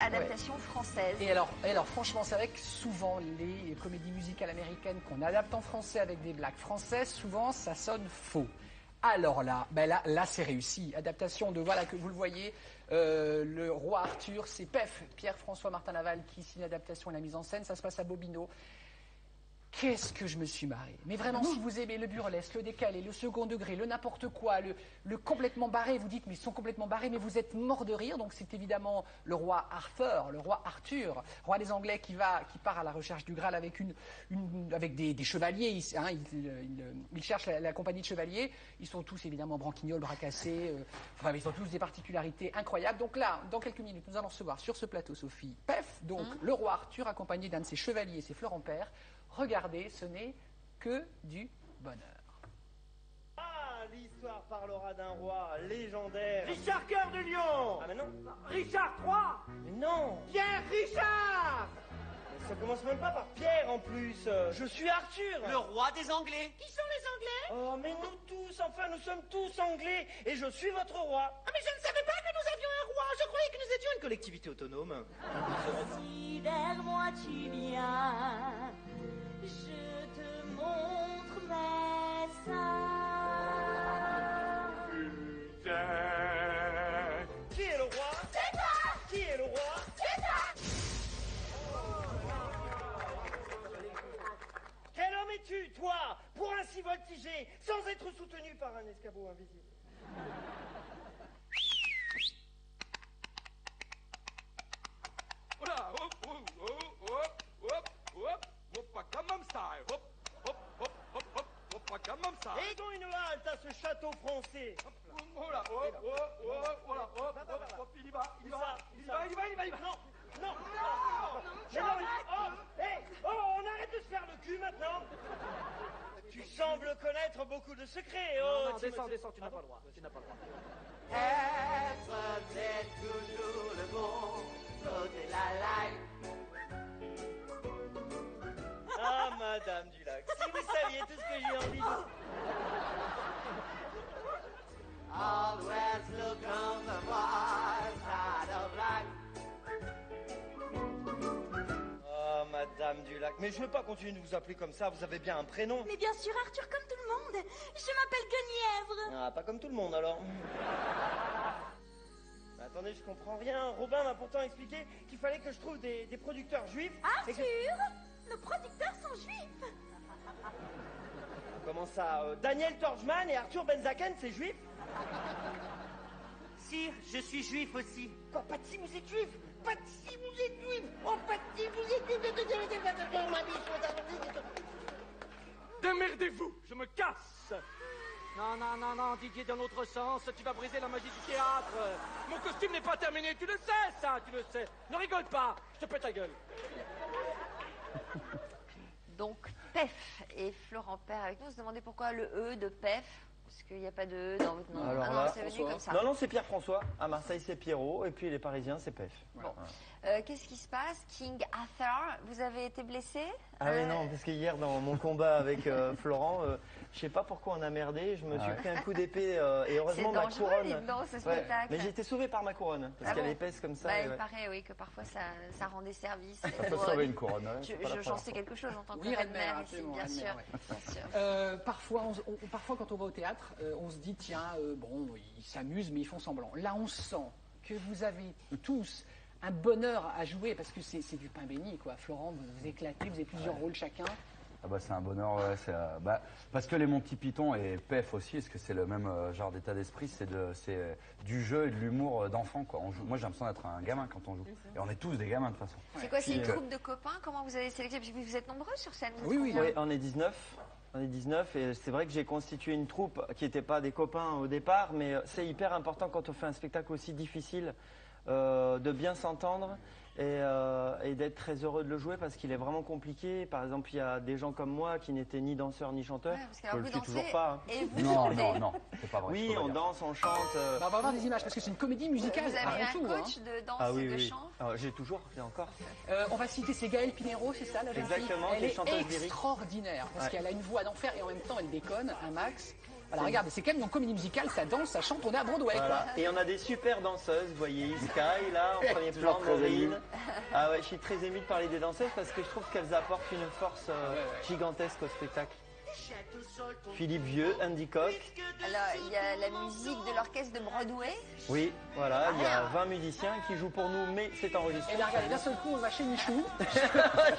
adaptation française. Et alors franchement, c'est vrai que souvent, les comédies musicales américaines qu'on adapte en français avec des blagues françaises, souvent, ça sonne faux. Alors là, là c'est réussi. Adaptation de, voilà, que vous le voyez, le roi Arthur, c'est PEF, Pierre-François Martin Laval, qui signe l'adaptation et la mise en scène. Ça se passe à Bobino. Qu'est-ce que je me suis marré. Mais vraiment, si vous aimez le burlesque, le décalé, le second degré, le n'importe quoi, le complètement barré, vous dites, mais ils sont complètement barrés, mais vous êtes mort de rire. Donc c'est évidemment le roi Arthur, roi des Anglais qui part à la recherche du Graal avec avec des chevaliers. Il cherche la compagnie de chevaliers. Ils sont tous évidemment branquignols, bras cassés. Enfin, ils ont tous des particularités incroyables. Donc là, dans quelques minutes, nous allons recevoir sur ce plateau, Sophie, PEF, donc le roi Arthur accompagné d'un de ses chevaliers, ses fleurs en père. Regardez, ce n'est que du bonheur. Ah, l'histoire parlera d'un roi légendaire. Richard Cœur de Lion. Ah mais non. Richard III. Mais non. Pierre Richard. Ça commence même pas par Pierre en plus. Je suis Arthur. Le roi des Anglais. Qui sont les Anglais? Oh mais nous tous, enfin nous sommes tous anglais. Et je suis votre roi. Ah mais je ne savais pas que nous avions un roi. Je croyais que nous étions une Collectivité autonome. Considère-moi, tu viens. Je te montre mes seins. Qui est le roi? C'est toi. Qui est le roi? C'est toi. Quel homme es-tu, toi, pour ainsi voltiger, sans être soutenu par un escabeau invisible? Voilà, hop, hop, hop, hop, hop, hop, pas comme ça, hop, hop, hop, hop, hop, hop, pas comme ça. Et donc une halte à ce château français. Voilà, hop, hop, hop, voilà, hop, hop, il y va. Non, non, on arrête de se faire le cul maintenant. Tu sembles connaître beaucoup de secrets. Non, descends, tu n'as pas le droit. Tu n'as pas le droit. Être c'est toujours le bon côté la life. Ah, Madame Dulac, si vous saviez tout ce que j'ai envie de... Always look on the bright side of life. Ah, Madame Dulac, mais je veux pas continuer de vous appeler comme ça, vous avez bien un prénom. Mais bien sûr, Arthur, comme tout le monde. Je m'appelle Guenièvre. Ah, pas comme tout le monde alors. Mais attendez, je comprends rien. Robin m'a pourtant expliqué qu'il fallait que je trouve des producteurs juifs. Arthur, nos producteurs sont juifs. Comment ça Daniel Torgman et Arthur Benzaken, c'est juif? Sire, je suis juif aussi. Quoi, Patsy, vous êtes juif? Patsy, vous êtes juif? Oh, Patsy, vous êtes juif? Démerdez-vous, je me casse. Non, Didier, dans l'autre sens, tu vas briser la magie du théâtre. Mon costume n'est pas terminé, tu le sais, ça, tu le sais. Ne rigole pas, je te pète ta gueule. Donc PEF et Florent Père avec nous. On se demandait pourquoi le E de PEF. Parce qu'il n'y a pas de E dans votre nom. Alors ah non, là, c'est venu comme ça. Non, c'est Pierre-François. À Marseille, c'est Pierrot. Et puis les Parisiens, c'est PEF. Bon. Qu'est-ce qui se passe? King Arthur, vous avez été blessé? Ah oui, non, parce que hier, dans mon combat avec Florent, je sais pas pourquoi on a merdé. Je me suis pris un coup d'épée et heureusement ma couronne. Non, ce spectacle. Mais j'ai été sauvé par ma couronne. Parce qu'elle est épaisse comme ça. Il paraît, oui, que parfois ça rend des services. Ça peut sauver une couronne. J'en sais quelque chose en tant que reine mère ici, bien sûr. Parfois, quand on va au théâtre, on se dit, tiens, bon, ils s'amusent, mais ils font semblant. Là, on sent que vous avez tous un bonheur à jouer, parce que c'est du pain béni, quoi. Florent, vous éclatez, vous avez plusieurs rôles chacun. Ah bah c'est un bonheur, ouais, parce que les Monty Python et PEF aussi, parce que c'est le même genre d'état d'esprit, c'est du jeu et de l'humour d'enfant, quoi. Moi j'ai l'impression d'être un gamin quand on joue, et on est tous des gamins de toute façon. C'est quoi, c'est une troupe de copains? Comment vous avez sélectionné? Parce que vous êtes nombreux sur scène. Oui, on est 19. On est 19 et c'est vrai que j'ai constitué une troupe qui n'était pas des copains au départ, mais c'est hyper important quand on fait un spectacle aussi difficile de bien s'entendre et d'être très heureux de le jouer parce qu'il est vraiment compliqué. Par exemple, il y a des gens comme moi qui n'étaient ni danseurs ni chanteurs. Je le suis toujours pas. Et vous Non, c'est pas vrai. Oui, on danse, on chante. On va voir des images parce que c'est une comédie musicale. Vous avez un coach de danse et de chant? J'ai toujours, et encore. On va citer, c'est Gaëlle Pinero, c'est ça la jeune fille? Exactement, Elle qui est est chanteuse lyrique. extraordinaire parce qu'elle a une voix d'enfer et en même temps elle déconne un max. Voilà, regardez, c'est quand même une comédie musicale, ça danse, ça chante, on est à Broadway, Voilà. quoi. Et on a des super danseuses, vous voyez, Sky, là, en premier Toujours plan, très Maureen. ému. Ah ouais, je suis très ému de parler des danseuses parce que je trouve qu'elles apportent une force gigantesque au spectacle. Philippe Vieux, Andy Koch. Alors, il y a la musique de l'orchestre de Broadway. Oui, voilà, il y a 20 musiciens qui jouent pour nous, mais c'est enregistré. Et là, regardez, d'un seul coup, on va chez Michou.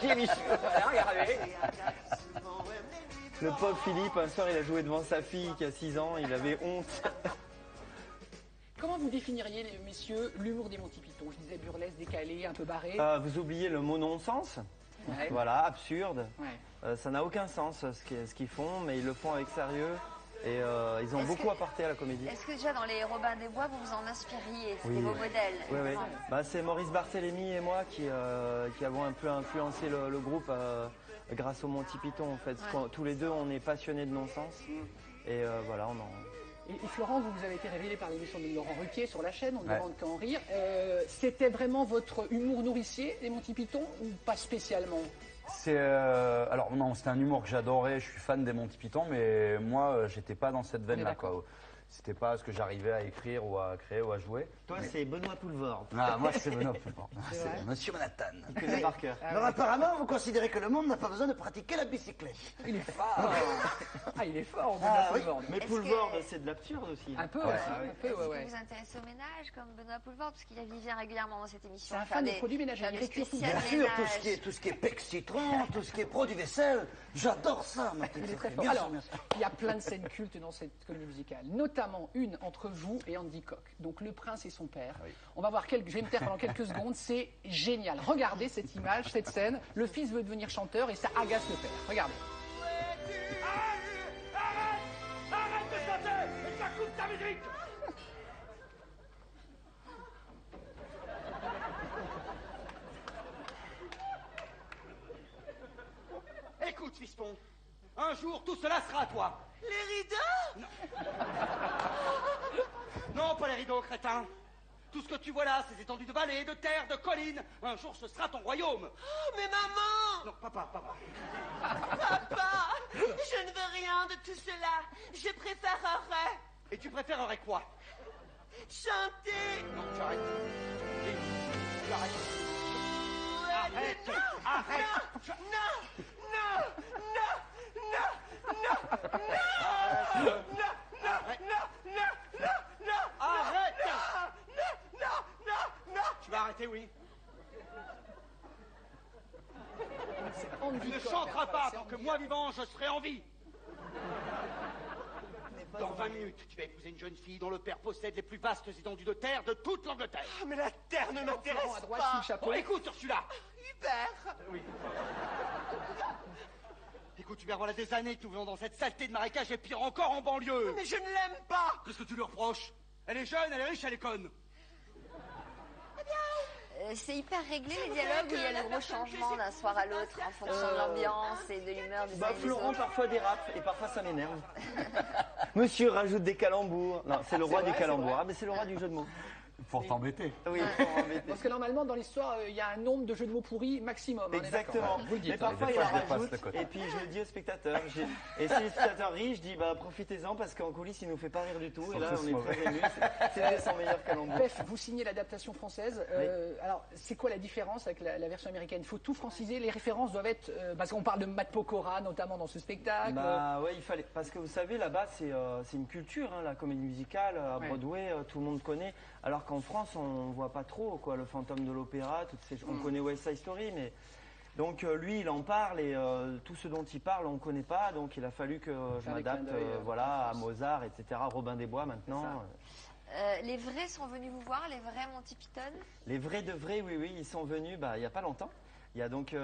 Chez Michou. Voilà, regardez. Le pauvre Philippe, un soir, il a joué devant sa fille qui a 6 ans, il avait honte. Comment vous définiriez, les messieurs, l'humour des Monty Python? Je disais burlesque, décalé, un peu barré. Vous oubliez le mot non-sens. Ouais. Voilà, absurde. Ouais. Ça n'a aucun sens ce qu'ils font, mais ils le font avec sérieux. Et ils ont beaucoup apporté à la comédie. Est-ce que déjà dans les Robin des Bois, vous vous en inspiriez? C'était Oui. vos modèles? Oui, oui. vraiment. Bah, c'est Maurice Barthélémy et moi qui avons un peu influencé le groupe grâce au Monty Python. En fait. Tous les deux, on est passionnés de non-sens. Et voilà, on en... Et Florent, vous avez été révélé par l'émission de Laurent Ruquier sur la chaîne, on ne demande qu'à en rire. C'était vraiment votre humour nourricier, les Monty Python, ou pas spécialement? Alors non, c'était un humour que j'adorais, je suis fan des Monty Python, mais moi, j'étais pas dans cette veine-là, quoi. C'était pas ce que j'arrivais à écrire ou à créer ou à jouer. Toi, c'est Benoît Poulvord. Ah, moi, c'est Benoît Poulvord. C'est Monsieur Manhattan. Il connaît par cœur. Alors apparemment, vous considérez que le monde n'a pas besoin de pratiquer la bicyclette. Il est fort. Ah, il est fort, Benoît oui. Poulvord. Mais Poulvord, c'est de l'absurde aussi. Un peu, Ouais. ouais. Est-ce Un peu, que ouais. vous vous intéressez au ménage comme Benoît Poulvord? Parce qu'il vient régulièrement dans cette émission. C'est un faire fan des des- produits ménagers, faire il des récure tout. spéciales Bien sûr, ménages. tout ce qui est PEC citron, tout ce qui est produit vaisselle, j'adore ça. ma petite Il est très chérie. fort. Bien sûr, Alors, bien sûr. il y a plein de scènes cultes dans cette comédie musicale, notamment une entre vous et Andy Koch. Donc le prince et son père. On va voir je vais me taire pendant quelques secondes, c'est génial. Regardez cette image, cette scène. Le fils veut devenir chanteur et ça agace le père. Regardez. Arrête de chanter et ça coupe ta musique. Écoute, Fispon, un jour tout cela sera à toi. Les rideaux? Non, pas les rideaux, crétin. Tout ce que tu vois là, ces étendues de vallées, de terres, de collines, un jour ce sera ton royaume. Oh, mais maman! Non, papa. Papa! Je ne veux rien de tout cela. Je préférerais Et tu préférerais quoi? chanter. Non, tu arrêtes. Tu arrêtes. Arrête. Arrête. Tu vas arrêter, oui. C'est Andy Tu ne Koch. chanteras pas C'est tant que Andy. moi vivant je serai en vie. Dans 20 minutes, tu vas épouser une jeune fille dont le père possède les plus vastes étendues de terre de toute l'Angleterre. Ah, mais la terre ne Florent m'intéresse à droite pas. sous le chapeau. Bon, écoute, Ursula. Hubert! Oui. Écoute, Hubert, voilà des années que nous venons dans cette saleté de marécage et pire encore en banlieue. Mais je ne l'aime pas! Qu'est-ce que tu lui reproches? Elle est jeune, elle est riche, elle est conne. C'est hyper réglé les dialogues ou il y a de gros changements d'un soir à l'autre en fonction de l'ambiance et de l'humeur des uns et des Florent autres? parfois dérape et parfois ça m'énerve. Monsieur rajoute des calembours. Non, c'est le roi du vrai, calembour. c'est vrai. Ah, mais c'est le roi du jeu de mots. Pour t'embêter. Oui, pour embêter. Parce que normalement, dans l'histoire, il y a un nombre de jeux de mots pourris maximum. on est Exactement. d'accord. Vous le dites. Mais parfois des il fois, en je dépasse rajoute le quota. et puis je le dis aux spectateurs. Et si les spectateurs rient, je dis bah profitez-en parce qu'en coulisses il nous fait pas rire du tout. Ils Et là sont tous on est mauvais. très émus. C'est son meilleur calembour. Pef, vous signez l'adaptation française. Alors, c'est quoi la différence avec la version américaine? Il faut tout franciser. Les références doivent être. Parce qu'on parle de Matt Pokora, notamment dans ce spectacle. Bah ouais, il fallait parce que vous savez là-bas c'est une culture, hein, la comédie musicale à Broadway, tout le monde connaît. Alors qu'en France on voit pas trop quoi, le fantôme de l'opéra, on connaît West Side Story, mais donc lui il en parle et tout ce dont il parle on connaît pas, donc il a fallu que je Faire des m'adapte clins d'œil, voilà à Mozart, etc. Robin des Bois maintenant. Les vrais sont venus vous voir, les vrais Monty Python? Les vrais de vrais, oui, ils sont venus il y a pas longtemps. Il y a donc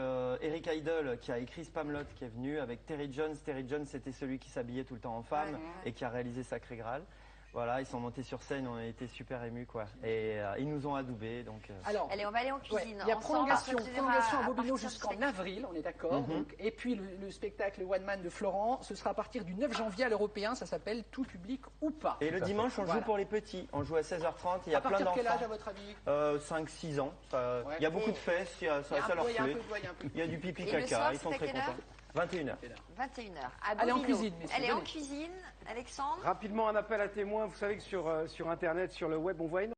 Eric Idle qui a écrit Spamalot qui est venu avec Terry Jones. Terry Jones, c'était celui qui s'habillait tout le temps en femme et qui a réalisé Sacré Graal. Voilà, ils sont montés sur scène, on a été super émus quoi. Et ils nous ont adoubés donc. Alors, Allez, on va aller en ouais, cuisine. il y a ensemble, prolongation, parce que tu verras prolongation à à Bobino partir de jusqu'en ce- avril, on est d'accord. Donc, et puis le spectacle One Man de Florent, ce sera à partir du 9 janvier à l'Européen, ça s'appelle Tout public ou pas. Et le dimanche, on joue Voilà. pour les petits. On joue à 16h30. Il y a À plein partir de d'enfants. quel âge à votre avis? 5-6 ans. Il Ouais. y a beaucoup de fesses, ça leur Il y a un plaît. peu, il y a un peu. Il y a du pipi Et le caca, soir, ils sont c'est à très quelle heure? contents. 21h. 21h. Allez, en cuisine, messieurs, Elle est en venez. cuisine, Alexandre. Rapidement, un appel à témoins. Vous savez que sur Internet, sur le web, on voit énormément